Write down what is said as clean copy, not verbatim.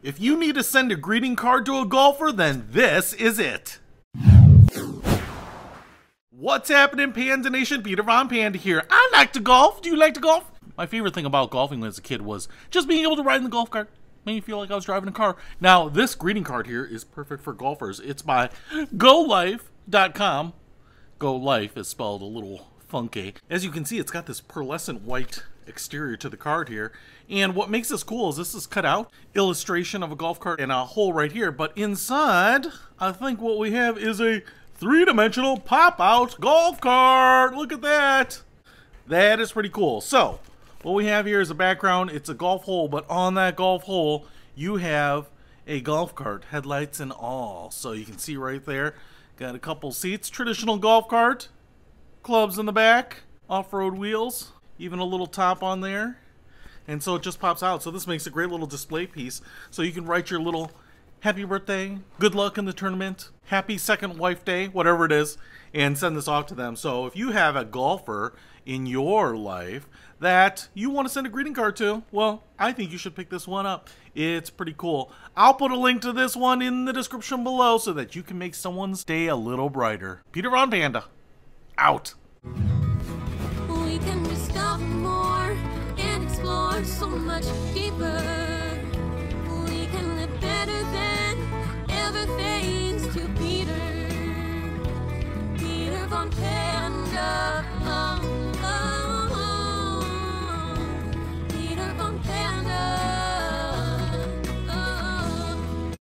If you need to send a greeting card to a golfer, then this is it. What's happening, Panda Nation? Peter Von Panda here. I like to golf. Do you like to golf? My favorite thing about golfing as a kid was just being able to ride in the golf cart. Made me feel like I was driving a car. Now, this greeting card here is perfect for golfers. It's by Liif.com. Liif is spelled a little funky. As you can see, it's got this pearlescent white exterior to the card here. And what makes this cool is this is cut out. Illustration of a golf cart and a hole right here. But inside, I think what we have is a three-dimensional pop-out golf cart. Look at that. That is pretty cool. So, what we have here is a background. It's a golf hole, but on that golf hole, you have a golf cart, headlights and all. So you can see right there, got a couple seats, traditional golf cart, clubs in the back, off-road wheels, even a little top on there. And so it just pops out. So this makes a great little display piece. So you can write your little happy birthday, good luck in the tournament, happy second wife day, whatever it is, and send this off to them. So if you have a golfer in your life that you want to send a greeting card to, well, I think you should pick this one up. It's pretty cool. I'll put a link to this one in the description below so that you can make someone's day a little brighter. Peter Von Panda, out. We can discover more and explore so much deeper.